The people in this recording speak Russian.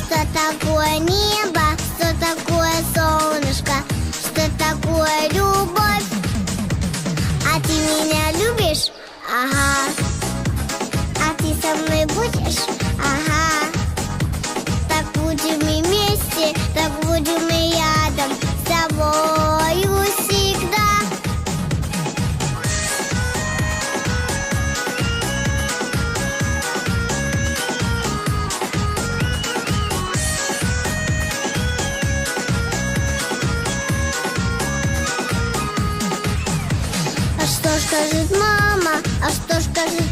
Что такое небо, что такое солнышко, что такое любовь. А ты меня любишь? Ага. А ты со мной будешь? Ага. Так будем и вместе, так будем и рядом с тобою всегда. А что скажет мама? А что скажет